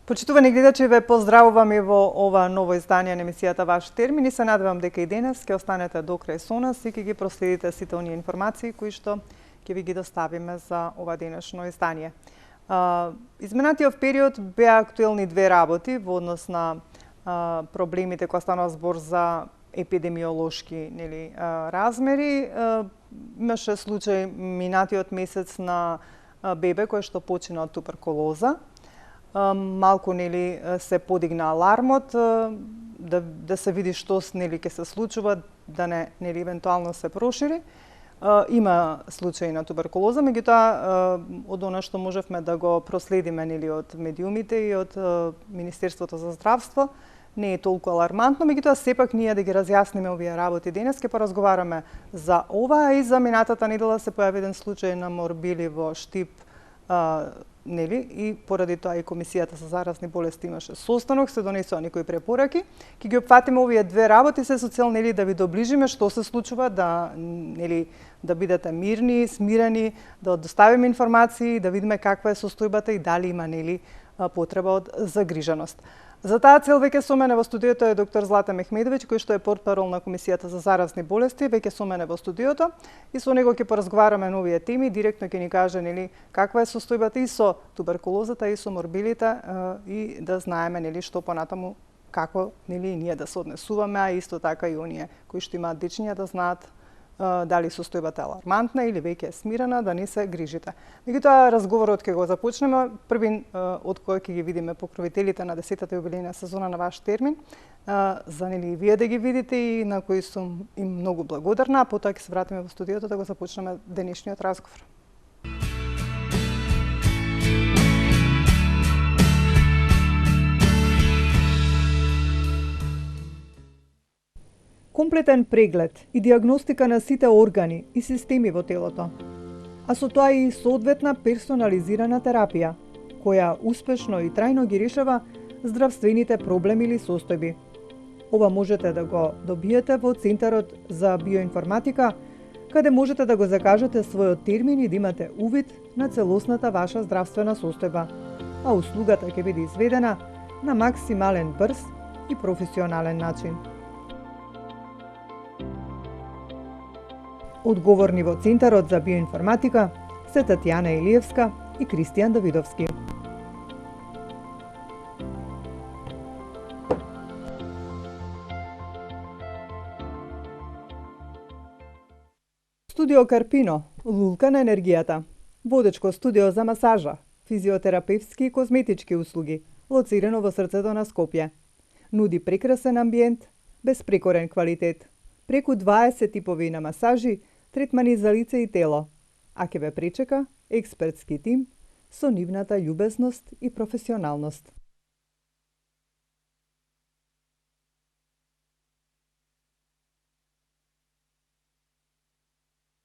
Почитувани гледачи, ве поздравувам и во ова ново издание на емисијата Ваш термин и се надевам дека и денес ќе останете до крај со нас и ќе ги проследите сите оние информации кои што ќе ви ги доставиме за ова денешно издание. Изминатиот период беа актуелни две работи во однос на проблемите кои станува збор за епидемиолошки размери. Имаше случај минатиот месец на бебе кој што почина од туберкулоза. Малку се подигна алармот да се види што ќе се случува, да не евентуално се прошири. Има случаи на туберкулоза, меѓутоа од она што можевме да го проследиме од медиумите и од Министерството за здравство, не е толку алармантно, меѓутоа сепак ние да ги разјасниме овие работи денес, ќе поразговараме за ова и за минатата недела се појави еден случај на морбили во Штип, и поради тоа и Комисијата за заразни болести имаше состанок, се донесоа некои препораки. Ќе ги опфатиме овие две работи се со цел да ви доближиме што се случува, да бидете мирни, смирени, да доставиме информации, да видиме каква е состојбата и дали има потреба од загриженост. За таа цел веќе со мене во студиото е доктор Злата Мехмедовиќ, кој што е портпарол на Комисијата за заразни болести, веќе со мене во студиото и со него ќе поразговараме на овие теми, директно ќе ни каже каква е состојбата и со туберкулозата и со морбилите и да знаеме што понатаму како и ние да се однесуваме, а исто така и оние кои што имаат дечиња да знаат дали состојбата е алармантна или веќе е смирена, да не се грижите. Меѓутоа, разговорот ќе го започнеме. Првин од кој ќе ги видиме покровителите на 10-та јубилејна сезона на Ваш термин, за и вие да ги видите и на кои сум им многу благодарна, а потоа ќе се вратиме во студиото да го започнеме денешниот разговор. Комплетен преглед и диагностика на сите органи и системи во телото, а со тоа и соодветна персонализирана терапија, која успешно и трајно ги решава здравствените проблеми или состојби. Ова можете да го добиете во Центарот за биоинформатика, каде можете да го закажете својот термин и да имате увид на целосната ваша здравствена состојба, а услугата ќе биде изведена на максимален брз и професионален начин. Одговорни во Центарот за биоинформатика се Татјана Илиевска и Кристијан Давидовски. Студио Карпино, лулка на енергијата. Водечко студио за масажа, физиотерапевски и козметички услуги, лоцирано во срцето на Скопје. Нуди прекрасен амбиент, безпрекорен квалитет, преку 20 типови на масажи, третмани за лице и тело, а ќе ве пречека експертски тим со нивната љубезност и професионалност.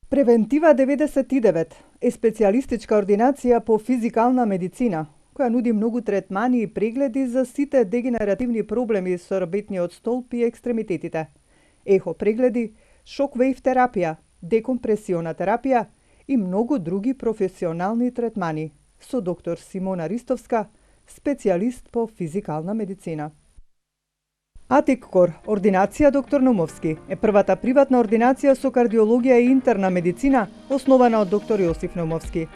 Превентива 99 е специјалистичка ординација по физикална медицина, која нуди многу третмани и прегледи за сите дегенеративни проблеми со рабетниот столб и екстремитетите. Ехо прегледи, шок-вейв терапија, декомпресиона терапија и многу други професионални третмани со доктор Симона Ристовска, специјалист по физикална медицина. Атиккор, ординација доктор Наумовски, е првата приватна ординација со кардиологија и интерна медицина, основана од доктор Јосиф Наумовски.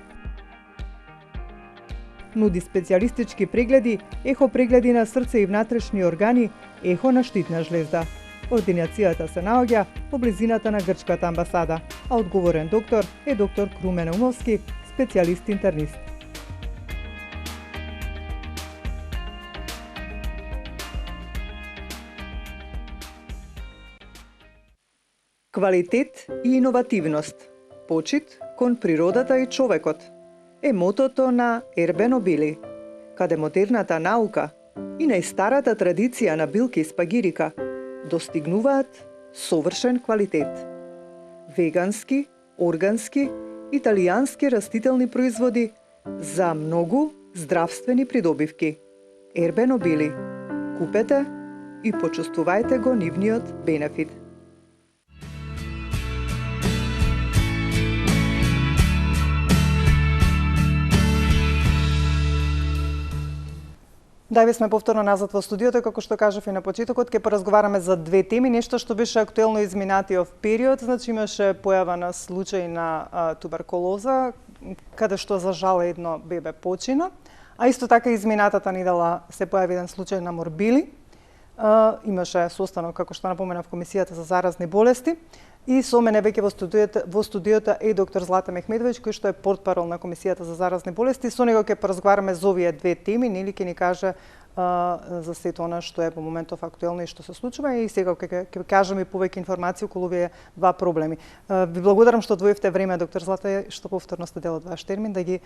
Нуди специјалистички прегледи, ехо прегледи на срце и внатрешни органи, ехо на штитна жлезда. Ординацијата се наоѓа во близината на грчката амбасада, а одговорен доктор е доктор Крумен Наумовски, специјалист интернист. Квалитет и иновативност, почит кон природата и човекот е мотото на Ербено Били, каде модерната наука и најстарата традиција на билки и спагирика достигнуваат совршен квалитет. Вегански, органски, италијански растителни производи за многу здравствени придобивки. Ербено Били. Купете и почувствувајте го нивниот бенефит. Да, сме повторно назад во студиото, како што кажав и на почетокот, ќе поразговараме за две теми, нешто што беше актуелно изминатиот период, значи имаше појава на случај на туберкулоза, каде што за жал едно бебе почина, а исто така изминатата недела се појави еден случај на морбили. Имаше состанок, како што напоменав, Комисијата за заразни болести. И со мене веќе во студиото е доктор Злата Мехмедовиќ, кој што е портпарол на Комисијата за заразни болести. Со него ќе поразговараме за овие две теми, нели ќе ни каже за сето она што е во моментов актуелно и што се случува, и сега ќе кажеме повеќе информации околу овие два проблеми. Ви благодарам што одвоивте време, доктор Злата, што повторно сте дел од ваш термин, да ги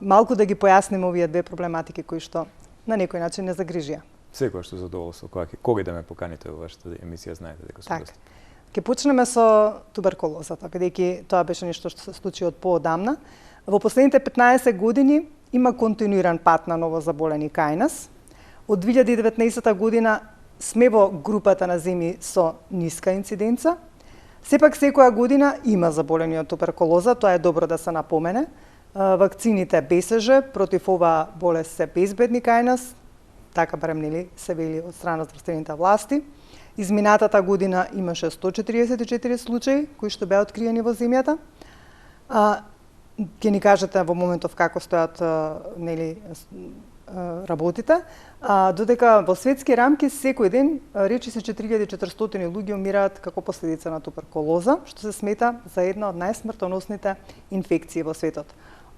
малку да ги појасниме овие две проблематики кои што на некој начин не загрижија. Секој што задоволство, кога да ме поканите во вашата емисија, знаете дека сум гост. Ќе почнеме со туберкулозата, бидејќи тоа беше нешто што се случи од поодамна. Во последните 15 години има континуиран пат на новозаболени кај нас. Од 2019 година сме во групата на земји со ниска инциденца. Сепак секоја година има заболени од туберкулоза, тоа е добро да се напомене. Вакцините БСЖ против оваа болест се безбедни кај нас, така барем нели се вели од страна на здравствените власти. Изминатата година имаше 144 случаи кои што беа откриени во земјата. Ќе ни кажете во моментов како стојат нели работите, додека во светски рамки секој ден речи се 4400 луѓе умираат како последица на туберкулоза, што се смета за една од најсмртоносните инфекции во светот.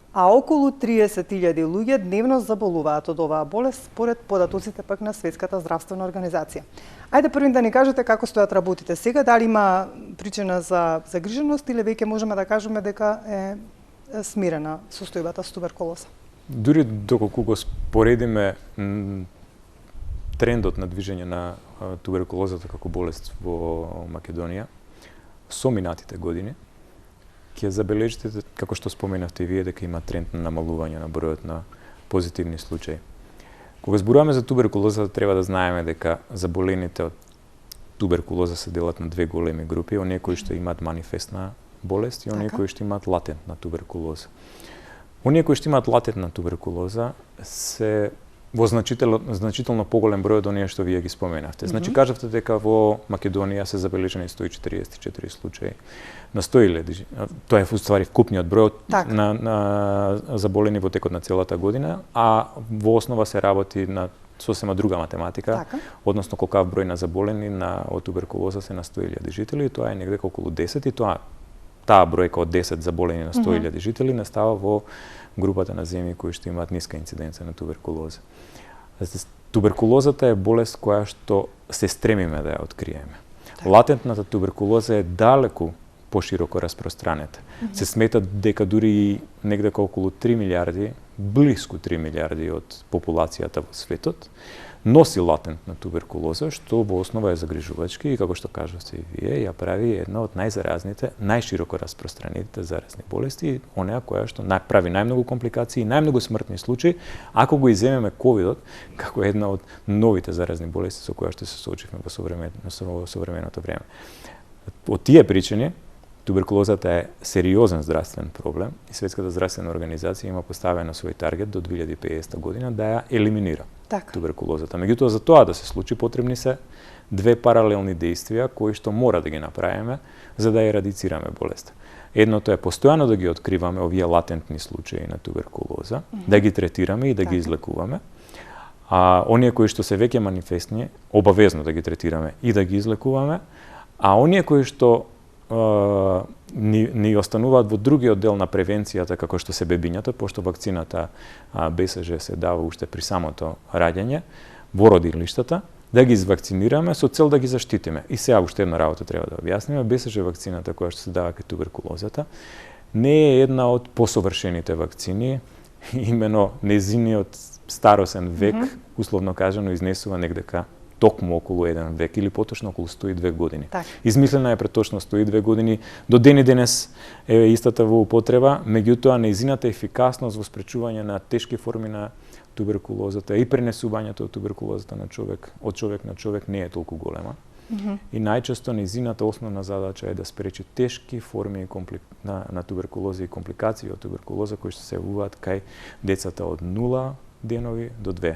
А околу 30.000 луѓе дневно заболуваат од оваа болест, според податоците пак на Светската здравствена организација. Ајде првин да ни кажете како стојат работите сега, дали има причина за загриженост или веќе можеме да кажеме дека е смирена состојбата со туберкулоза? Дури доколку го споредиме трендот на движење на туберкулозата како болест во Македонија со минатите години, ќе забележите, како што споменавте и вие, дека има тренд на намалување на бројот на позитивни случаи. Кога зборуваме за туберкулоза, треба да знаеме дека заболените од туберкулоза се делат на две големи групи, оние кои што имаат манифестна болест и оние кои што имаат латентна туберкулоза. Оние кои што имаат латентна туберкулоза се во значително поголем број од оние што вие ги споменавте. Значи, кажавте дека во Македонија се забележани 144 случаи на 100.000. Тоа е во ствари вкупниот број на заболени во текот на целата година, а во основа се работи на сосема друга математика, односно колкав број на заболени од туберкулоза се на 100.000 жители, и тоа е негде околу 10, и таа бројка од 10 заболени на 100.000 жители настава во групата на земји кои што имаат ниска инциденца на туберкулоза. Туберкулозата е болест која што се стремиме да ја откриеме. Латентната туберкулоза е далеку пошироко распространета. Се смета дека дури негде околу 3 милиарди, блиску 3 милиарди од популацијата во светот, носи латентна туберкулоза, што во основа е загрижувачки и, како што кажавте и вие, ја прави една од најзаразните, најшироко распространетите заразни болести, онаа која што прави најмногу компликации и најмногу смртни случаи, ако го иземеме ковидот како една од новите заразни болести со која што се соочивме во современото време. Од тие причини, туберкулозата е сериозен здравствен проблем и Светската здравствена организација има поставено свој таргет до 2050 година да ја елиминира туберкулозата. Меѓутоа, за тоа да се случи, потребни се две паралелни действија кои што мора да ги направиме за да ерадицираме болеста. Едното е постојано да ги откриваме овие латентни случаи на туберкулоза, да ги третираме и да ги излекуваме. А оние кои што се веќе манифестни, обавезно да ги третираме и да ги излекуваме, а оние кои што ни остануваат во другиот дел на превенцијата, како што се бебињата, пошто вакцината БСЖ се дава уште при самото раѓање, во родилиштата, да ги извакцинираме со цел да ги заштитиме. И сега уште една работа треба да објасниме, БСЖ вакцината која што се дава кај туберкулозата не е една од посовршените вакцини, имено незиниот старосен век, условно кажано, изнесува негде токму околу 1 век или поточно околу 102 години. Измислена е пред точно 102 години, до ден и денес е истата во употреба, меѓутоа нејзината ефикасност во спречување на тешки форми на туберкулозата и пренесувањето од туберкулозата на човек, од човек на човек не е толку голема. И најчесто нејзината основна задача е да спречи тешки форми на туберкулоза и компликации од туберкулоза кои што се јавуваат кај децата од 0 денови до 2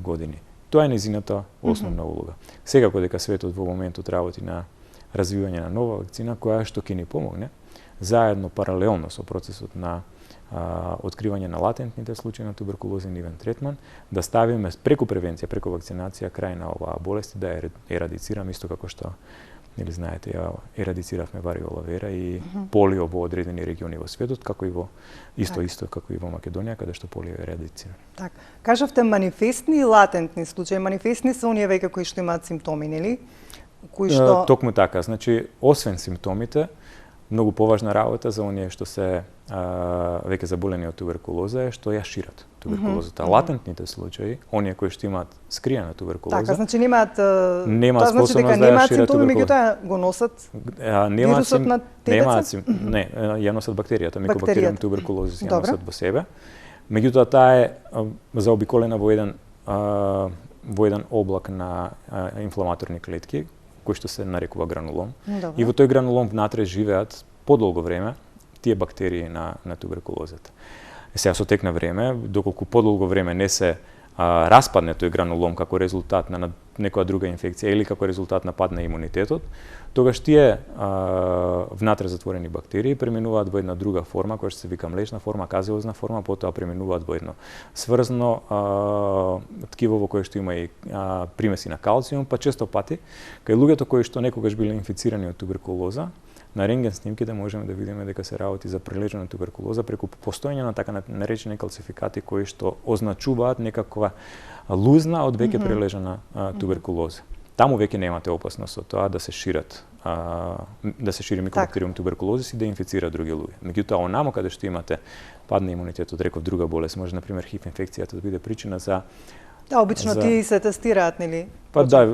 години. Тоа е незината основна улога. Секако дека светот во моментот работи на развивање на нова вакцина која што ќе ни помогне заедно паралелно со процесот на откривање на латентните случаи на туберкулоза и нивен третман, да ставиме преку превенција, преку вакцинација крај на оваа болест и да ја ерадицираме исто како што нели знаете, ја ерадициравме вариола вера и полио во одредени региони во светот, како и во исто како и во Македонија, каде што полио е ерадицирано. Така. Кажавте манифестни и латентни случаи. Манифестни се оние веќе кои што имаат симптоми, нели? Кои што Токму така, значи освен симптомите, многу поважна работа за оние што се веќе заболени од туберкулоза е што ја шират туберкулозата. Латентните случаи, оние кои што имаат скриена туберкулоза, така, значи немаат тоа значи дека немаат симптоми, меѓутоа го носат вирусот на тие деца? Не, ја носат бактеријата, микобактериум туберкулозис ја носат во себе. Меѓутоа таа е заобиколена во еден облак на инфламаторни клетки, кој што се нарекува гранулом. И во тој гранулом внатре живеат подолго време тие бактерии на туберкулозата. Сега со тек на време, доколку подолго време не се распадне тој гранулом како резултат на некоја друга инфекција или како резултат на пад на имунитетот, тогаш тие внатре затворени бактерии преминуваат во една друга форма, која што се вика млечна форма, казеозна форма, потоа преминуваат во едно сврзано ткиво во кое што има и примеси на калциум, па често пати кај луѓето кои што некогаш биле инфицирани од туберкулоза, на рентген снимките можеме да видиме дека се работи за прележена туберкулоза преку постоење на така наречени калцификати кои што означуваат некаква лузна од веќе прележана туберкулоза. Таму веќе немате опасност од тоа да се шири микобактериум туберкулозис и да инфицира други луѓе. Меѓутоа, онамо каде што имате пад на имунитетот, реков друга болест, може например ХИВ инфекцијата да биде причина за Да, обично тие се тестираат, нели? Па да,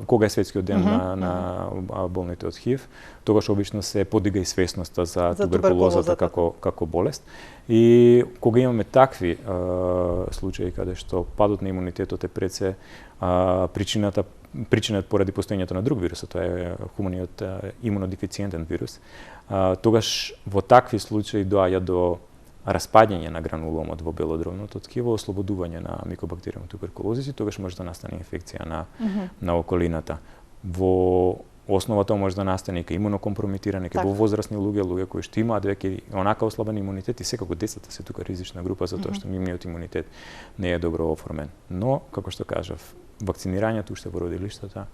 кога е светскиот ден на болните од ХИВ, тогаш обично се подига и свесноста за туберкулозата како болест. И кога имаме такви случаи каде што падот на имунитетот е пред се причината поради постоењето на друг вирус, тоа е хуманиот имунодефициентен вирус, тогаш во такви случаи доаѓа до распаѓање на грануломот во белодробното ткиво, ослободување на микобактериум туберкулозис и тогаш може да настане инфекција на околината. Во основата може да настане и имунокомпрометирање во возрастни луѓе кои што имаат веќе онака ослабен имунитет и секако децата се тука ризична група затоа што нивниот имунитет не е добро оформен. Но, како што кажав, вакцинирањето уште во родилиштата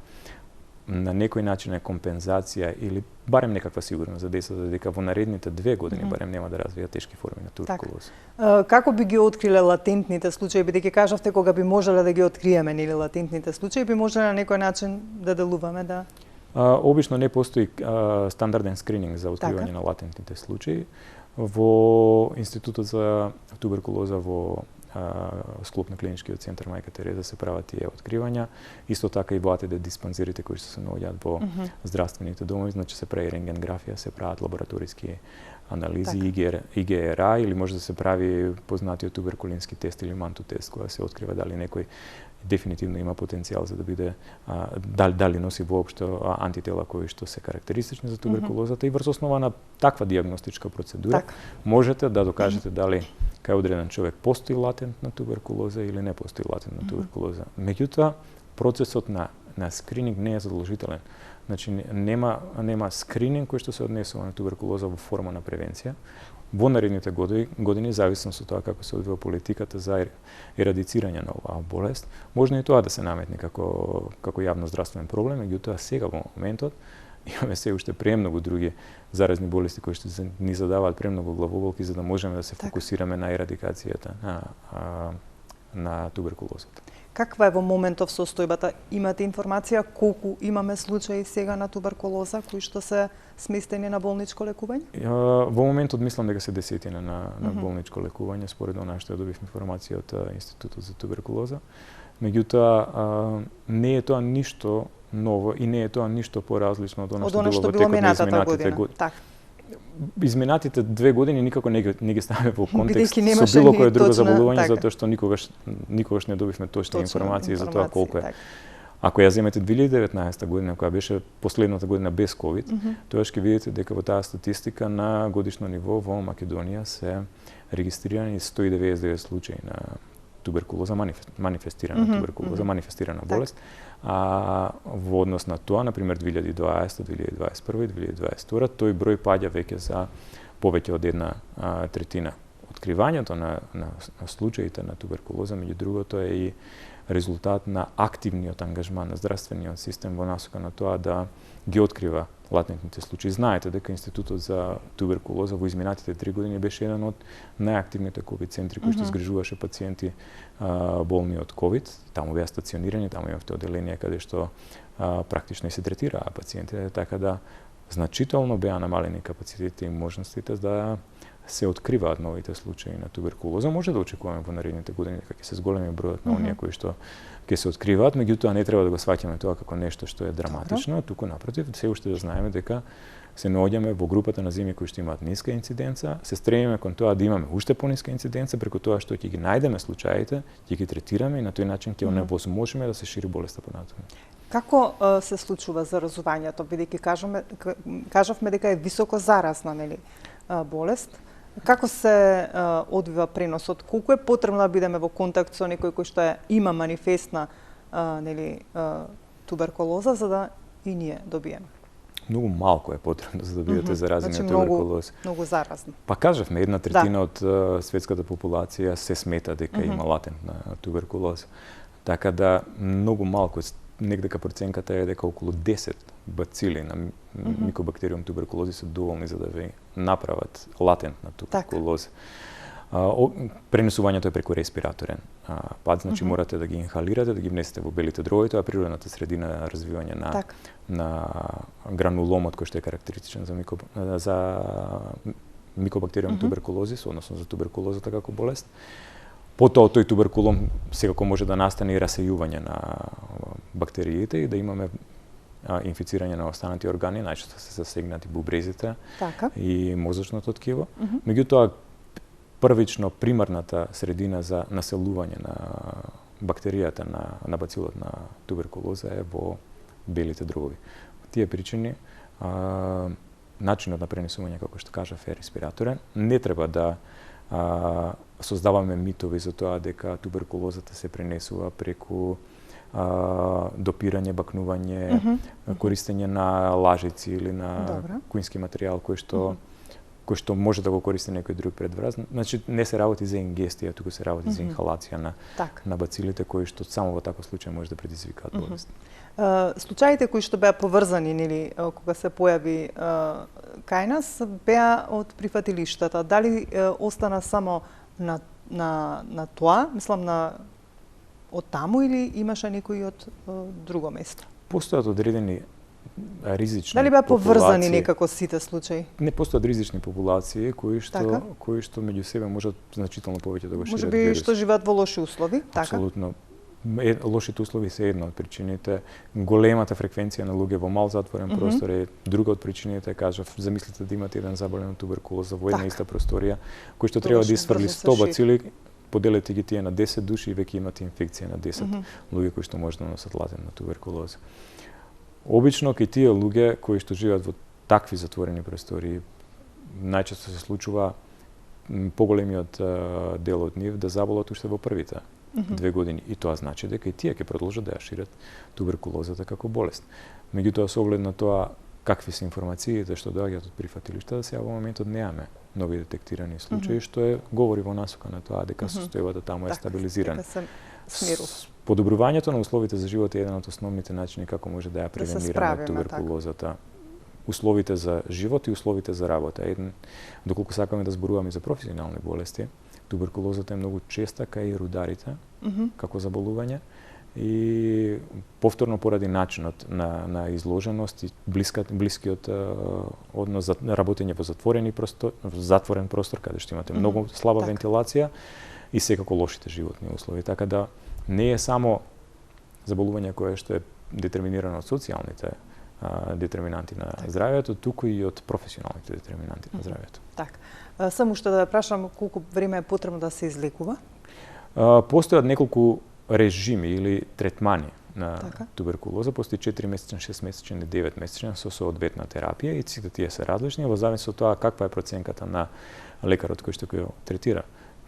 на некој начин е компензација или барем некаква сигурност за децата дека во наредните 2 години барем нема да развијат тешки форми на туберкулоза. Како би ги откриле латентните случаи, бидејќи кажавте кога би можеле да ги откриеме или латентните случаи, би можеле на некој начин да делуваме да обично не постои стандарден скрининг за откривање на латентните случаи. Во Институтот за туберкулоза во склоп на клиничкиот центар Мајка Тереза се прават тие откривања. Исто така и во АТД диспансерите кои што се наоѓаат во здравствените домови, значи се прави рентгенграфија, се прават лабораториски анализи, ИГРА или може да се прави познатиот туберкулински тест или манту тест, кога се открива дали некој дефинитивно има потенцијал за да биде дали носи воопшто антитела кои што се карактеристични за туберкулозата и врз основа на таква дијагностичка процедура можете да докажете дали кај одреден човек постои латентна туберкулоза или не постои латентна туберкулоза. Меѓутоа, процесот на скрининг не е задолжителен. Значи нема скрининг кој што се однесува на туберкулоза во форма на превенција. Во наредните години, зависно со тоа како се одвива политиката за ерадицирање на оваа болест, можно и тоа да се наметне како јавно здравствен проблем, меѓутоа сега во моментот имаме се уште премногу други заразни болести кои што ни задаваат премногу главоболки за да можеме да се фокусираме на ерадикацијата на туберкулозата. Каква е во моментов состојбата? Имате информација колку имаме случаи сега на туберкулоза кои што се сместени на болничко лекување? Во моментот мислам дека се десетина на болничко лекување според она што ја добив информација од Институтот за туберкулоза. Меѓутоа не е тоа ништо ново и не е тоа ништо поразлично од она што било во текот на изминатите години. Изминатите 2 години никако не ги ставаме во контекст со било кое друго заболување, затоа што никогаш не добивме точни информации за тоа колку е. Ако ја земете 2019 година, која беше последната година без ковид, тогаш ќе видите дека во таа статистика на годишно ниво во Македонија се регистрирани 199 случаи туберкулоза, манифестирана туберкулоза, манифестирана болест. Во однос на тоа, например, 2020, 2021 и 2022, тој број паѓа веќе за повеќе од 1/3. Откривањето на случаите на туберкулоза, меѓу другото, е и резултат на активниот ангажман на здравствениот систем во насока на тоа да ги открива латентните случаи. Знаете дека Институтот за туберкулоза во изминатите 3 години беше еден од најактивните ковид центри кои што згрижуваше пациенти болни од ковид. Таму беа стационирани, таму имавте оделенија каде што практично и се третираа пациентите, така да значително беа намалени капацитетите и можностите да се откриваат новите случаи на туберкулоза. Може да очекуваме во наредните години дека ќе се зголеми бројот на оние кои што ќе се откриваат, меѓутоа не треба да го сваќаме тоа како нешто што е драматично, туку напротив, се уште да знаеме дека се наоѓаме во групата на земји кои што имаат ниска инциденца, се стремиме кон тоа да имаме уште пониска инциденца, преку тоа што ќе ги најдеме случаите, ќе ги третираме и на тој начин ќе оневозможиме да се шири болеста понатаму. Како се случува заразувањето, бидејќи кажавме дека е високо заразна, нели, болест? Како се одвива преносот? Колку е потребно да бидеме во контакт со некој кој што има манифестна туберкулоза за да и ние добиеме? Многу малку е потребно за да бидете заразени од туберкулоза. Многу заразно. Па кажавме, 1/3 од светската популација се смета дека има латентна туберкулоза. Така да многу малку, негдека проценката е дека околу 10 бацили на микобактериум туберкулози се доволни за да ви направат латентна туберкулоза. Пренесувањето е преку респираторен пат, значи морате да ги инхалирате, да ги внесете во белите дробови, тоа е природната средина на развивање на грануломот кој што е карактеристичен за микобактериум туберкулозис, односно за туберкулозата како болест. Потоа тој туберкулом секако може да настане и расејување на бактериите и да имаме инфицирање на останати органи, најчесто се засегнати бубрезите и мозочното ткиво. Меѓутоа, првично примарната средина за населување на бактеријата на бацилот на туберкулоза е во белите дробови. Тие причини, начинот на пренесување, како што кажав, е респираторен. Не треба да создаваме митови за тоа дека туберкулозата се пренесува преку допирање, бакнување, користење на лажици или на куински материјал кој што може да го користи некој друг предвраз. Значи не се работи за ингестија, туку се работи за инхалација на бацилите кои што само во таков случај може да предизвикаат болест. Случаите кои што беа поврзани, нели, кога се појави кај нас, беа од прифатилиштата. Дали остана само на тоа, мислам од таму, или имаше некои од друго место? Постојат одредени ризични дали беа поврзани некако сите случаи? Не, постојат ризични популации кои што меѓу себе можат значително повеќе да го шират вирус. Можеби што живеат во лоши услови, така? Апсолутно. Лошите услови се една од причините. Големата фреквенција на луѓе во мал затворен простор е друга од причините. Кажав, замислите да имате еден заболен од туберкулоза во една иста просторија, кој што треба да исфрли 100 бацили, поделете ги тие на 10 души и веќе имате инфекција на 10 луѓе кои што може да носат латентна туберкулоза. Обично кај тие луѓе кои што живеат во такви затворени простори, најчесто се случува поголемиот дел од нив да заболат уште во првите 2 години. И тоа значи дека и тие ќе продолжат да ја шират туберкулозата како болест. Меѓутоа, со оглед на тоа какви се информациите што доаѓаат од прифатилишта, да сега во моментот немаме нови детектирани случаи, што говори во насока на тоа дека состојбата таму е стабилизирана. Подобрувањето на условите за живот е еден од основните начини како може да ја превенираме туберкулозата. Условите за живот и условите за работа. Доколку сакаме да зборуваме за професионални болести, туберкулозата е многу честа кај рударите како заболување и повторно поради начинот на изложеност и блискиот однос за работење во затворен простор каде што имате многу слаба вентилација и секако лошите животни услови. Така да не е само заболување кое што е детерминирано од социјалните детерминанти на здравјето, туку и од професионалните детерминанти на здравјето. Така. Само што да ве прашам колку време е потребно да се излекува? Постојат неколку режими или третмани на туберкулоза, постои 4-месечен, 6-месечен и 9-месечен со соодветна терапија и сите тие се различни во зависност од тоа каква е проценката на лекарот кој што го третира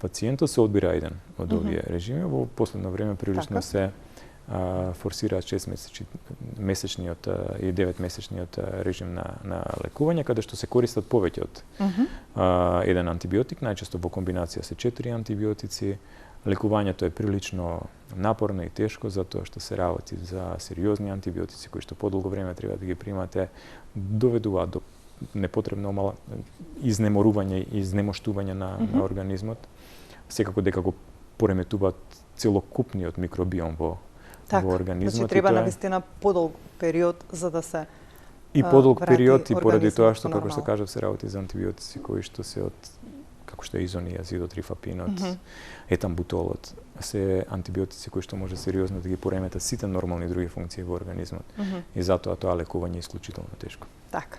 пациентот се одбира еден од овие режими. Во последно време прилично се форсира 6-месечниот и 9-месечниот режим на лекување, каде што се користат повеќе од еден антибиотик, најчесто во комбинација се 4 антибиотици. Лекувањето е прилично напорно и тешко, затоа што се работи за сериозни антибиотици кои што подолго време треба да ги примате, доведуваат до непотребно изнеморување и изнемоштување на организмот. Секако дека го пореметуваат целокупниот микробиом во организмот. Значи треба навистина подолг период за да се и подолг период и поради тоа што како што кажав се работи за антибиотици кои што се од како што е изониазидот, рифапинот, етамбутолот, се антибиотици кои што може сериозно да ги пореметат сите нормални други функции во организмот. И затоа тоа лекување е исклучително тешко. Така.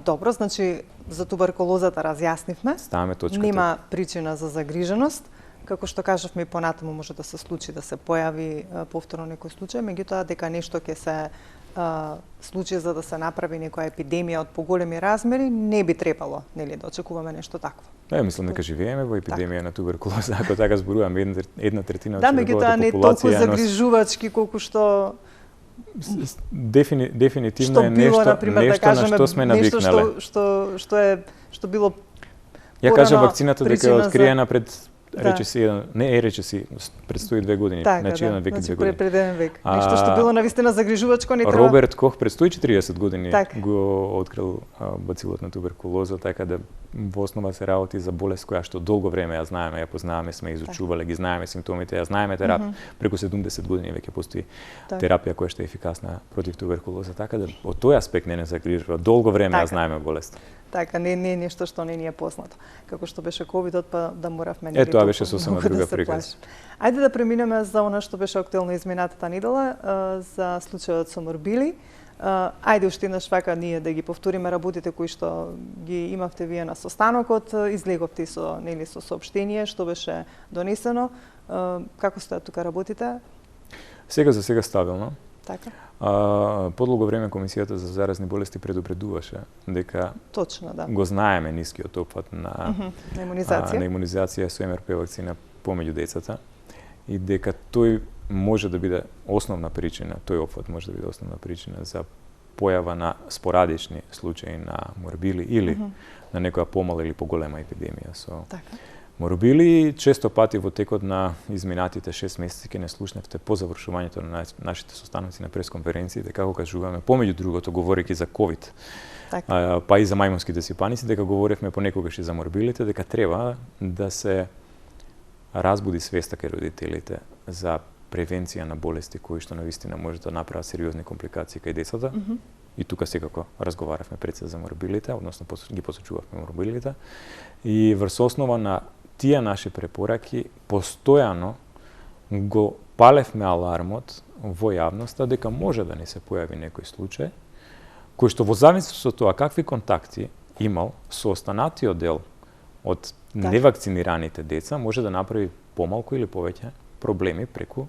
Добро, значи за туберкулозата разјаснивме. Ставаме точката. Нема причина за загриженост. Како што кажавме, понатаму може да се случи да се појави повторно некој случај, меѓутоа дека нешто ќе се случи за да се направи некоја епидемија од поголеми размери, не би требало, нели, да очекуваме нешто такво. Мислам дека живееме во епидемија на туберкулоза, ако така зборуваме, една третина од човековата популација. Да, меѓутоа не толку загрижувачки колку што дефинитивно е нешто на што сме навикнале. Што било Ја кажа вакцината дека е откриена пред предстои 2 години, значи еден век и 2 години. Пред еден век. Нешто што било навистина загрижувачко, не треба. Роберт Кох предстои 40 години го открил бацилот на туберкулоза, така да во основа се работи за болест која што долго време ја знаеме, ја познаваме, сме изучувале, ги знаеме симптомите, ја знаеме терапија. Преку 70 години веќе постои терапија која што е ефикасна против туберкулоза, така да од тој аспект не загрижува. Долго време ја знаеме болест. Така, не е нешто што не ни е познато. Како што беше ковидот, па да моравме тоа беше сосема друга приказ. Ајде да преминеме за она што беше актуелно изминатата недела, за случајот со морбили. Ајде уште еднаш вака ние да ги повториме работите кои што ги имавте вие на состанокот, излеговте со соопштение што беше донесено. Како стојат тука работите? Сега за сега стабилно. Така. Подолго време Комисијата за заразни болести предупредуваше дека точно, да. Го знаеме нискиот опфат на имунизација со МРП вакцина помеѓу децата и дека тој може да биде основна причина, тој опфат може да биде основна причина за појава на спорадични случаи на морбили или на некоја помала или поголема епидемија со морбили. Често пати во текот на изминатите 6 месеци ке не слушнавте по завршувањето на нашите состаноци на пресконференции дека како кажуваме помеѓу другото говорејќи за ковид, па и за мајмунските сипаници, дека говоревме понекогаш и за морбилите, дека треба да се разбуди свеста кај родителите за превенција на болести кои што навистина може да направат сериозни компликации кај децата. И тука секако разговаравме пред се за морбилите, односно ги посочувавме морбилите. И врз основа на тие наши препораки постојано го палевме алармот во јавноста дека може да не се појави некој случај кој што во зависност од тоа какви контакти имал со останатиот дел од невакцинираните деца може да направи помалку или повеќе проблеми преку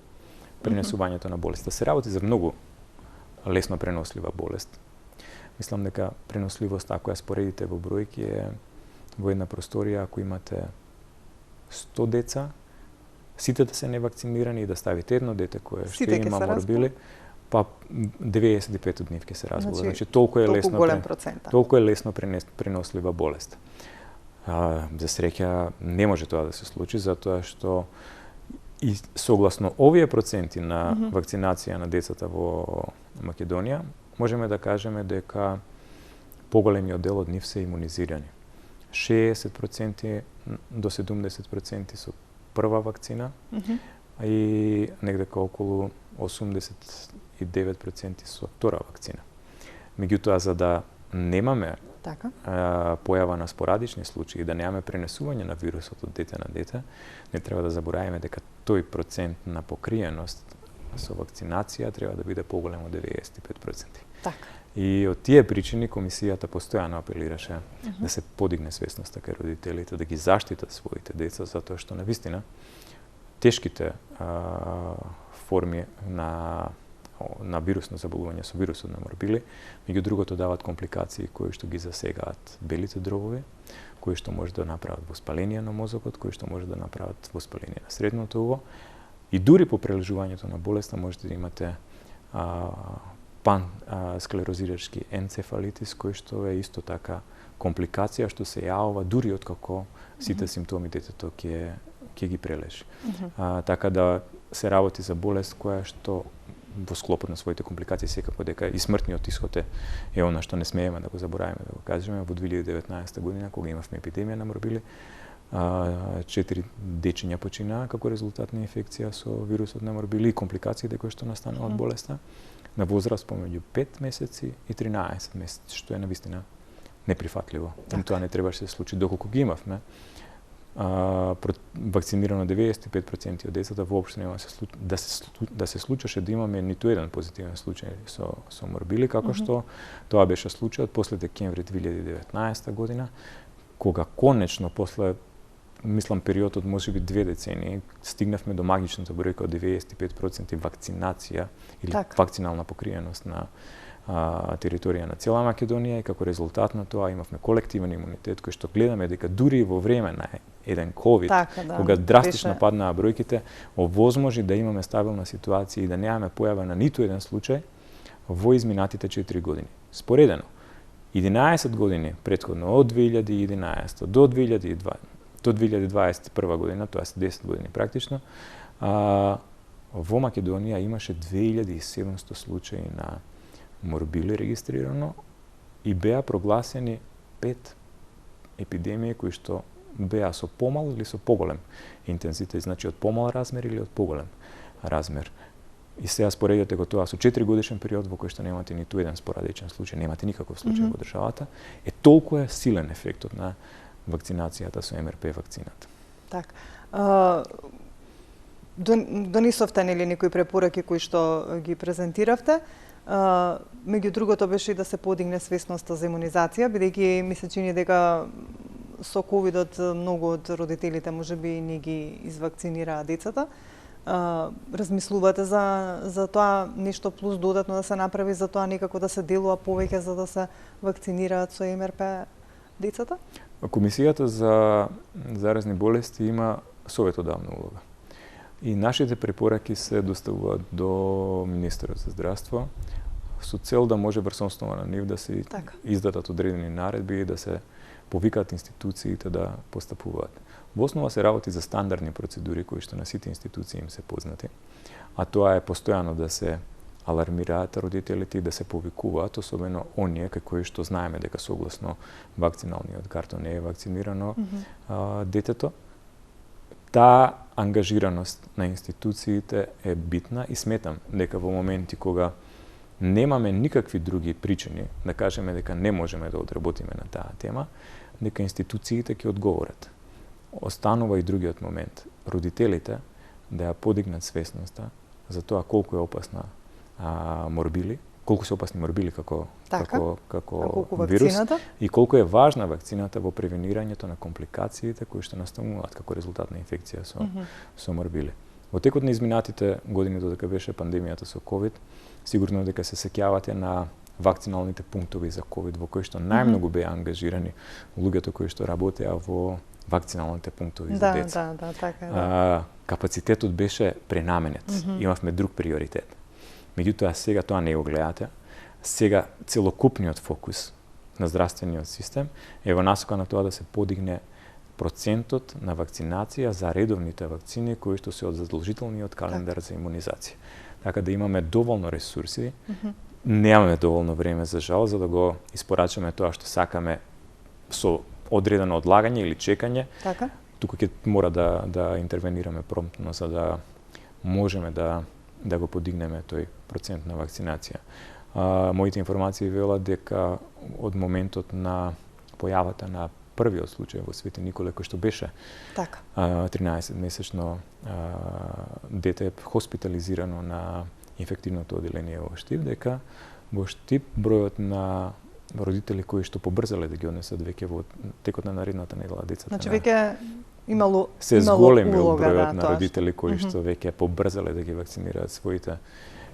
пренесувањето на болеста. Се работи за многу лесно пренослива болест. Мислам дека преносливоста, ако ја споредите во бројки, е во една просторија, ако имате 100 деца, сите да се невакцинирани и да ставите едно дете кое што има морбили, па 95 од нив ќе се разболат. Значи толку е лесно пренослива болест. За среќа не може тоа да се случи затоа што и согласно овие проценти на вакцинација на децата во Македонија, можеме да кажеме дека поголемиот дел од нив се имунизирани. 60% до 70% со прва вакцина и негде околу 89% со втора вакцина. Меѓутоа, за да немаме појава на спорадични случаи, да немаме пренесување на вирусот од дете на дете, не треба да забораваме дека тој процент на покриеност со вакцинација треба да биде поголем од 95%. Така. И од тие причини Комисијата постојано апелираше да се подигне свесноста кај родителите, да ги заштитат своите деца, затоа што навистина тешките форми на на вирусно заболување со вирусот на морбили, меѓу другото даваат компликации кои што ги засегаат белите дробови, кои што може да направат воспаление на мозокот, кои што може да направат воспаление на средното уво. И дури по прележувањето на болеста можете да имате склерозирачки енцефалитис, кој што е исто така компликација што се јавува дури откако сите симптоми детето ќе ги прележи. Така да се работи за болест која што во склопот на своите компликации секако дека и смртниот исход е она што не смееме да го заборавиме, да го кажеме. Во 2019 година, кога имавме епидемија на морбили, 4 дечиња починаа како резултат на инфекција со вирусот на морбили и компликациите кои што настанаа од болеста на возраст помеѓу 5 месеци и 13 месеци, што е навистина неприфатливо. Тоа не требаше да се случи доколку ги имавме. Вакцинирано 95% од децата, воопшто нема да се случеше да имаме ниту еден позитивен случај со морбили, како што тоа беше случајот после декември 2019 година, кога конечно после мислам периодот можеби 2 децении стигнавме до магичната бројка од 95% вакцинација или вакцинална покриеност на територија на цела Македонија, и како резултат на тоа имавме колективен имунитет кој што гледаме дека дури во време на еден ковид, кога драстично паднаа бројките, овозможи да имаме стабилна ситуација и да немаме појава на ниту еден случај во изминатите 4 години. Споредено, 11 години претходно од 2011 до 2021 година, тоа се 10 години практично, во Македонија имаше 2700 случаи на морбили регистрирано и беа прогласени 5 епидемии кои што беа со помал или со поголем интензитет, значи од помал размер или од поголем размер. И сега споредете го тоа со 4 годишен период во кој што немате ниту еден спорадичен случај, немате никаков случај во државата, толку е силен ефектот на вакцинацијата со МРП вакцината. Так. Донесовте нели некои препораки кои што ги презентиравте? Меѓу другото беше и да се подигне свесноста за имунизација, бидејќи ми се чини дека со ковидот многу од родителите можеби не ги извакцинираа децата. Размислувате за тоа нешто плюс додатно да се направи за тоа некако да се делува повеќе за да се вакцинираат со МРП децата? Комисијата за заразни болести има советодавна улога. И нашите препораки се доставуваат до Министерот за здравство со цел да може врз основа на нив да се издадат одредени наредби и да се повикаат институциите да постапуваат. Во основа се работи за стандардни процедури кои што на сите институции им се познати, а тоа е постојано да се алармираат родителите и да се повикуваат, особено оние кои што знаеме дека согласно вакциналниот картон не е вакцинирано детето. Таа ангажираност на институциите е битна и сметам дека во моменти кога немаме никакви други причини да кажеме дека не можеме да одработиме на таа тема, дека институциите ќе одговорат. Останува и другиот момент. Родителите да ја подигнат свесноста за тоа колку е опасна морбили, колку се опасни морбили како вирус и колку е важна вакцината во превенирањето на компликациите кои што настануваат како резултат на инфекција со морбили. Во текот на изминатите години додека беше пандемијата со ковид, сигурно дека се сеќавате на вакциналните пунктови за ковид во кои што најмногу беа ангажирани луѓето кои што работеа во вакциналните пунктови за деца. Така. Капацитетот беше пренаменет. Имавме друг приоритет. Меѓутоа сега тоа не го гледате. Сега целокупниот фокус на здравствениот систем е во насока на тоа да се подигне процентот на вакцинација за редовните вакцини кои што се од задолжителниот календар за имунизација. Така да имаме доволно ресурси, немаме доволно време за жал за да го испорачаме тоа што сакаме со одредено одлагање или чекање. Така. Тука ќе мора да интервенираме промптно за да можеме да го подигнеме тој процент на вакцинација. Моите информации велат дека од моментот на појавата на првиот случај во Свети Николе, кој што беше 13-месечно дете хоспитализирано на инфективното оделение во Штип, дека во Штип бројот на родители кои што побрзале да ги однесат веќе во текот на наредната недела децата. Значи веќе имало се зголемил бројот на родители кои што веќе побрзале да ги вакцинираат своите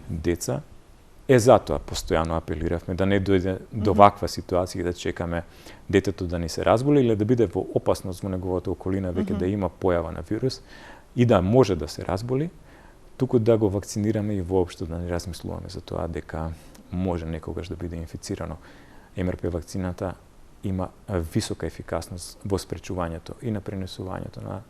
деца. затоа постојано апелиравме да не дојде до ваква ситуација да чекаме детето да ни се разболи или да биде во опасност во неговата околина веќе да има појава на вирус и да може да се разболи, туку да го вакцинираме и воопшто да не размислуваме за тоа дека може некогаш да биде инфицирано. МРП вакцината има висока ефикасност во спречувањето и на пренесувањето на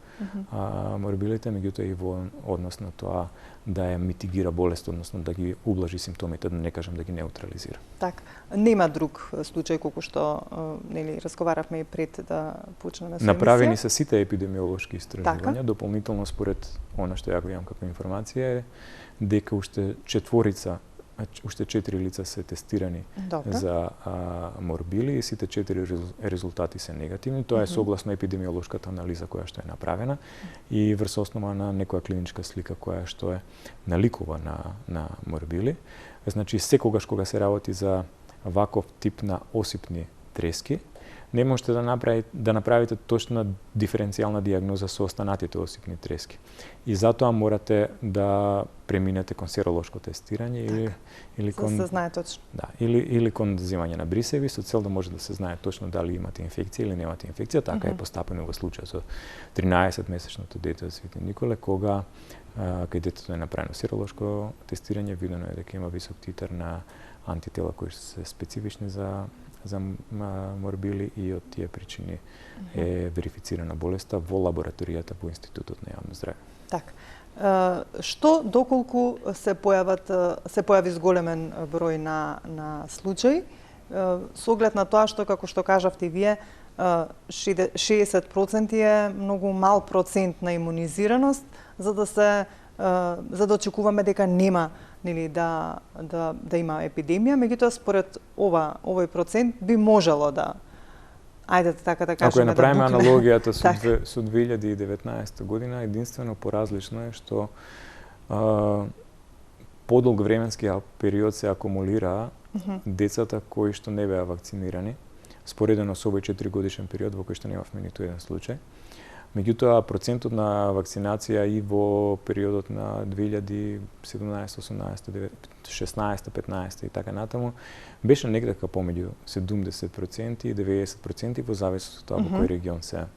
морбилите, меѓутоа и во однос на тоа да ја митигира болест, односно да ги ублажи симптомите, да не кажам да ги неутрализира. Так, нема друг случај колку што нели разговаравме и пред да почнеме со емисија. Направени се сите епидемиолошки истражувања, дополнително според она што ја го имам како информација е дека уште 4 лица се тестирани за морбили и сите 4 резултати се негативни. Тоа е согласно епидемиолошката анализа која што е направена и врз основа на некоја клиничка слика која што е наликува на морбили. Значи, секогаш кога се работи за ваков тип на осипни трески, не можете да направите точна диференцијална дијагноза со останатите осипни трески. И затоа морате да преминете кон серолошко тестирање или кон се знае точно. Да, или кон земање на брисеви со цел да може да се знае точно дали имате инфекција или немате инфекција. Така е постапено во случај со 13-месечното дете од Свети Николе, кога кај детето е направено серолошко тестирање, видено е дека има висок титар на антитела кои се специфични за морбили и од тие причини е верифицирана болеста во лабораторијата во Институтот на јавно здравје. Так. Што доколку се појави зголемен број на случаи, со оглед на тоа што, како што кажавте и вие, 60% е многу мал процент на имунизираност, за да очекуваме дека нема нели да има епидемија, меѓутоа според овој процент би можело да така да кажеме. Ако ја направиме аналогијата со 2019 година, единствено поразлично е што подолг временски период се акумулираа децата кои што не беа вакцинирани, споредено со овој 4-годишен период во кој што немавме ниту еден случај. Меѓутоа, процентот на вакцинација и во периодот на 2017, 18, 16, 15 и така натаму беше некако помеѓу 70% и 90% во зависност од тоа во кој регион се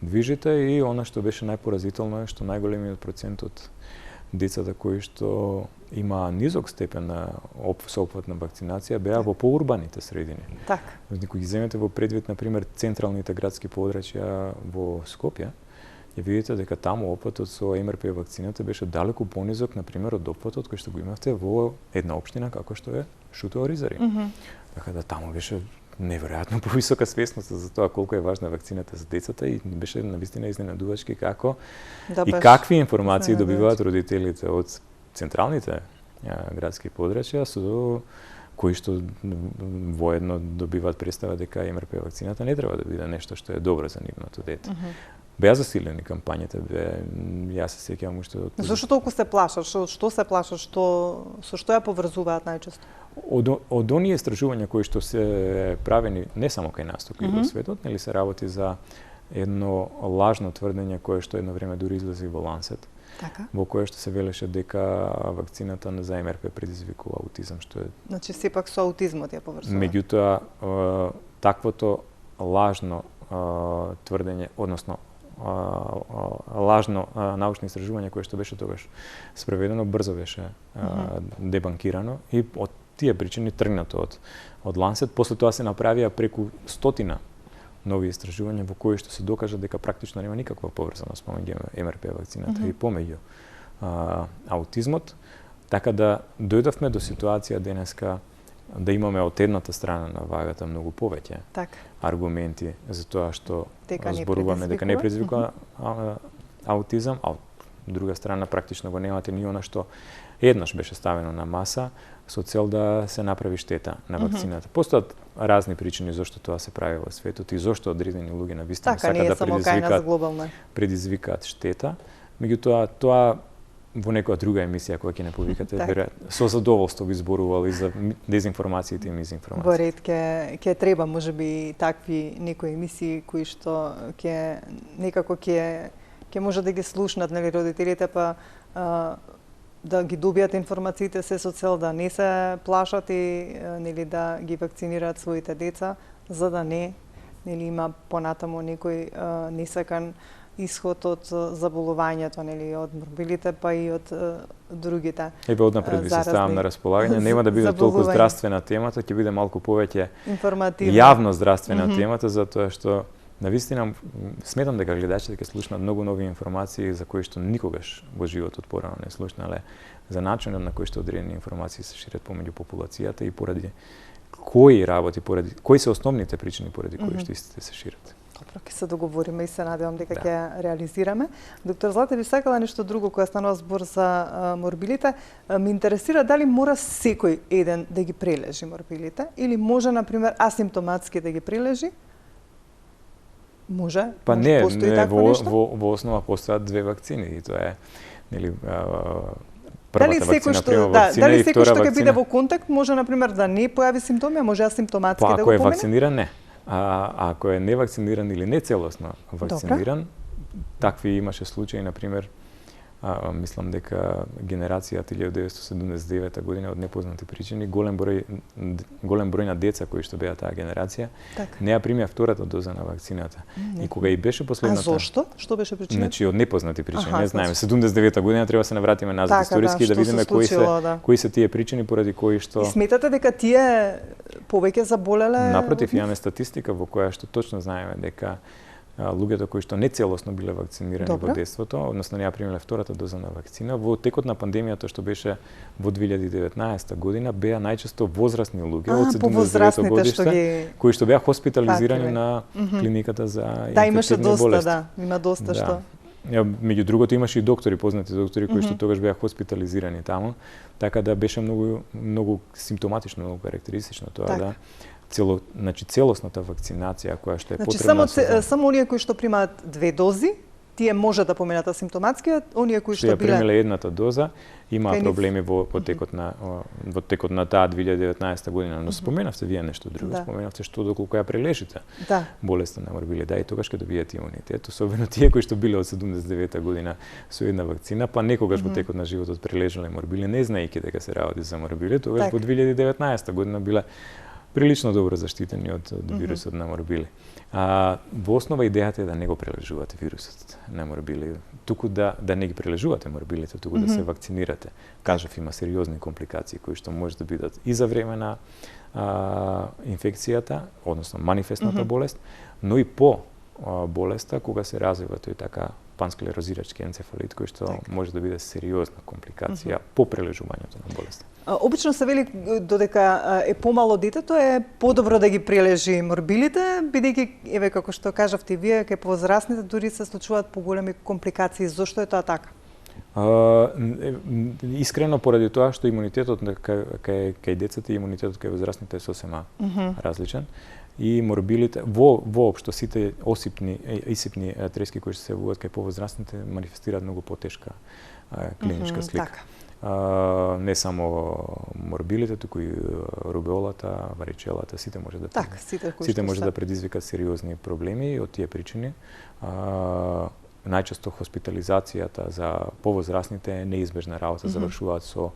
движите, и она што беше најпоразително е што најголемиот процент од децата кои што има низок степен на соопфат на вакцинација беа во поурбаните средини. Така. Кога ги земете во предвид, например, централните градски подрачја во Скопје, ја видите дека таму опфатот со МРП вакцината беше далеку понизок, например, од опфатот кој што го имавте во една општина како што е Шутоа Ризари. Така да таму беше неверојатно повисока свесност за тоа колку е важна вакцината за децата и беше навистина изненадувачки како и какви информации добиваат родителите од централните градски подрачја со кои што воедно добиваат представа дека МРП вакцината не треба да биде нешто што е добро за нивното дете. Беа засилени кампањата, јас се сеќавам уште од... Зошто толку се плашат? Што се плашат? Со што ја поврзуваат најчесто? Од оние истражувања кои што се правени не само кај нас, туку и во светот, нели се работи за едно лажно тврдење кое што едно време дури излезе во Lancet, во кое што се велеше дека вакцината за МРП предизвикува аутизам, што е... Значи, сепак со аутизмот ја поврзува. Меѓутоа, таквото лажно тврдење, односно лажно научно истражување кое што беше тогаш спроведено, брзо беше дебанкирано и од тие причини тргнато од Lancet. После тоа се направија преку 100 нови истражувања во кои што се докажа дека практично нема никаква поврзаност помеѓу МРП вакцината и помеѓу аутизмот, така да дојдовме до ситуација денеска да имаме од едната страна на вагата многу повеќе аргументи за тоа што зборуваме дека не предизвикува аутизам, а од друга страна практично го немате ни она што еднаш беше ставено на маса со цел да се направи штета на вакцината. Постојат разни причини зошто тоа се прави во светот и зошто одредени луѓе навистина сакаат да предизвикаат штета. Меѓутоа, тоа во некоја друга емисија која ќе не повикате, со задоволство би зборувал и за дезинформациите и мизинформациите. Во ред ќе треба можеби такви некои емисии кои што ќе некако ќе може да ги слушнат, нели, родителите, па да ги добијат информациите се со цел да не се плашат и нели да ги вакцинираат своите деца, за да не нели има понатаму некој несакан исход од заболувањето, нели од морбилите, па и од другите. Еве однапред ви се ставам на располагање, нема да биде толку здравствена темата, ќе биде малку повеќе информативна, јавно здравствена темата, затоа што навистина сметам дека гледачите ќе слушнат многу нови информации за кои што никогаш во животот порано не слушнале, за начинот на кој што одредени информации се шират помеѓу популацијата и поради кои се основните причини поради кои што истите се шират. Добро, ќе се договориме и се надевам дека ќе реализираме. Доктор Злате, би сакала нешто друго кога станува збор за морбилите. Ме интересира дали мора секој еден да ги прележи морбилите или може, например, асимптоматски да ги прележи? Може? Па не, во основа постојат две вакцини и тоа е нели дали секој што ќе биде во контакт може, например, да не појави симптоми, а може асимптоматски да го помине? Ако е вакциниран, не. А ако е невакциниран или не целосно вакциниран, такви имаше случаи, например, мислам дека генерацијата 1979 година од непознати причини, голем број на деца кои што беа таа генерација, не ја примија втората доза на вакцината. И кога и беше последната... А зошто? Што беше причината? Значи, од непознати причини, не знаеме. 79 година треба да се навратиме назад историски и да видиме кои се тие причини поради кои што... И сметате дека тие повеќе заболеле? Напротив, имаме статистика во која што точно знаеме дека луѓето кои што не целосно биле вакцинирани во детството, односно не ја примиле втората доза на вакцина, во текот на пандемијата што беше во 2019 година, беа најчесто возрастни луѓе од 79 годишта, кои што беа хоспитализирани на клиниката за инфективни болести. Има доста што. Меѓу другото имаше и доктори, познати доктори кои што тогаш беа хоспитализирани таму, така да беше многу симптоматично, многу карактеристично тоа да целосната вакцинација која што е потребна. Само оние кои што примаат две дози, тие може да поминат асимптоматски, а оние кои што биле примиле едната доза имаа проблеми во текот на таа 2019 година, но споменавте вие нешто друго, споменавте што доколку ја прележите болеста на морбили, и тогаш ќе добиете имунитет, особено тие кои што биле од 79 година со една вакцина, па некогаш во текот на животот прележале морбили, не знаејќи дека се работи за морбили, тогаш во 2019 година биле прилично добро заштитени од вирусот на морбили. Во основа идејата е да не го прележувате вирусот на морбили, туку да не ги прележувате морбилите, туку да се вакцинирате. Кажав, има сериозни компликации кои што може да бидат и за време на инфекцијата, односно манифестната болест, но и по болеста кога се развива тој така пансклерозирачки енцефалит, кој што може да биде сериозна компликација по прележувањето на болест. Обично се вели додека е помало детето е подобро да ги прележи морбилите, бидејќи еве како што кажавте вие, кај повозрастните дури се случуваат поголеми компликации. Зошто е тоа така? Искрено поради тоа што имунитетот кај децата и имунитетот кај возрастните е сосема различен. И морбилите, воопшто сите исипни трески кои се јавуваат кај повозрастните манифестираат многу потешка клиничка слика. Не само морбилите, туку и рубеолата, варичелата, сите може да предизвикат сериозни проблеми од тие причини. Најчесто хоспитализацијата за повозрастните е неизбежна работа, завршуваат со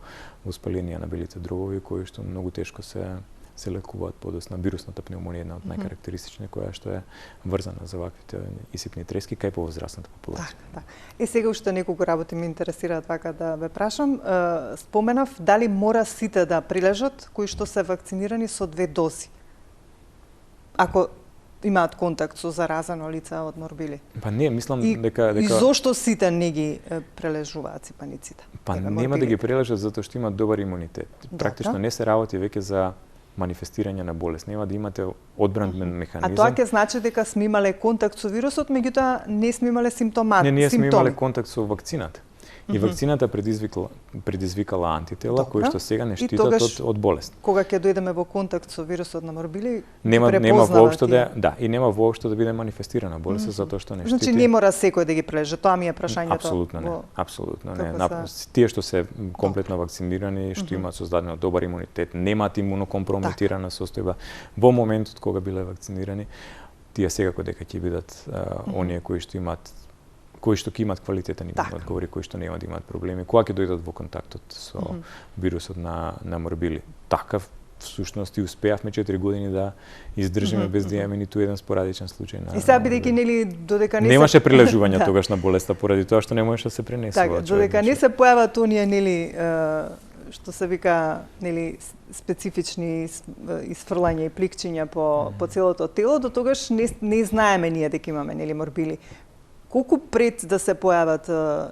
воспаление на белите дробови кои што многу тешко се лекуваат подосна. Вирусната пневмонија една од најкарактеристични која што е врзана за ваквите исипни трески кај повозрастната популација. И сега уште неколку работи ме интересираат вака да ве прашам. Споменав дали мора сите да прилежат кои што се вакцинирани со две дози, ако имаат контакт со заразено лице од морбили? Па не, мислам дека... И зошто сите не ги прележуваат ципаниците? Па нема да ги прележат затоа што имаат добар имунитет. Практично не се работи веќе за манифестирање на болест. Нема да имате одбранбен механизам. А тоа ќе значи дека сме имале контакт со вирусот, меѓутоа не сме имале симптоми. Не, ние сме имале контакт со вакцината. И вакцината предизвикала антитела кои што сега не штитат од болест. Кога ќе дојдеме во контакт со вирусот на морбили, нема воопшто нема воопшто да биде манифестирана болест затоа што не штити. Значи не мора секој да ги прележи, тоа ми е прашањето. Апсолутно не. Тие што се комплетно вакцинирани, што имаат создаден добар имунитет, немаат имунокомпрометирана состојба во моментот кога биле вакцинирани, тие секако дека ќе бидат оние кои што имаат кои што ќе имат квалитетен одговори, кои што нема да имаат проблеми, кога ќе дојдат во контактот со вирусот на морбили. Такав всушност и успеавме 4 години да издржиме без да имаме ниту еден спорадичен случај на. И сега бидејќи нели додека немаше прилежување тогаш на болеста поради тоа што не можеше да се пренесува. Така, додека не се појават оние нели што се вика нели специфични исфрлања и пликчиња по целото тело, до тогаш не знаеме ние дека имаме нели морбили. Колку пред да се појават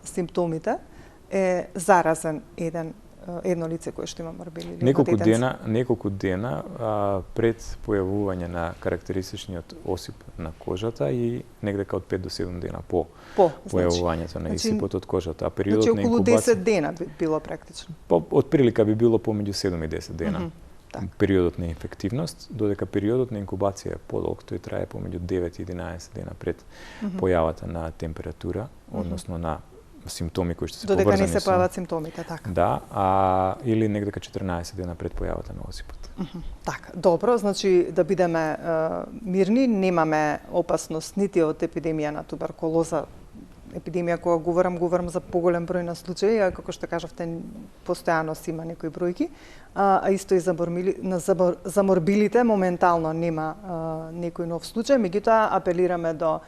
симптомите е заразен едно лице кое што има морбили? Неколку дена пред појавување на карактеристичниот осип на кожата и негдека од 5 до 7 дена по појавувањето на исипот од кожата. А периодот на инкубација... Околу 10 дена би било практично. Од прилика би било помеѓу 7 и 10 дена. Периодот на инфективност, додека периодот на инкубација е подолг, тој трае помеѓу 9 и 11 дена пред појавата на температура, односно на симптоми кои што се поврзани додека не се појават симптомите, така. Да, или негдека 14 дена пред појавата на осипот. Така, добро, значи да бидеме мирни, немаме опасност нити од епидемија на туберкулоза. Епидемија кога говорам за поголем број на случаи, а како што кажавте, постојано си има некои бројки, а исто и за морбилите моментално нема некој нов случај, меѓутоа апелираме до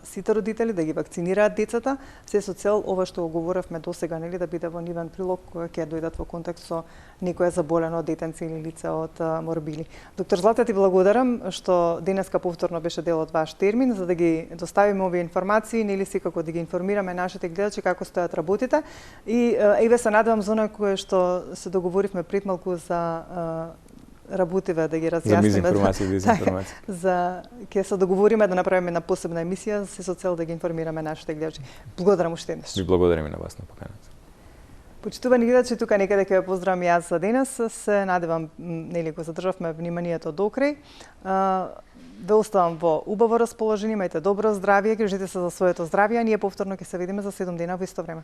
сите родители да ги вакцинираат децата, се со цел ова што го говоревме досега, нели, да биде во нивен прилог кога ќе дојдат во контакт со некое заболено детенце или лице од морбили. Доктор Злата, ти благодарам што денеска повторно беше дел од ваш термин за да ги доставиме овие информации, нели секако да ги информираме нашите гледачи како стојат работите и еве се надевам за оној кое што се договоривме пред малку за работиве да ги разјасниме. За мизинформација и дезинформација. Ќе се договориме да направиме една посебна емисија со цел да ги информираме нашите гледачи. Благодарам уште еднаш. Ви благодарам и на вас на поканата. Почитувани гледачи, тука некаде ќе ве поздравам јас за денес. Се надевам нели го задржавме вниманието до крај. Ве оставам во убаво расположение, имајте добро здравје, грижите се за своето здравје, а ние повторно ќе се видиме за 7 дена во исто време.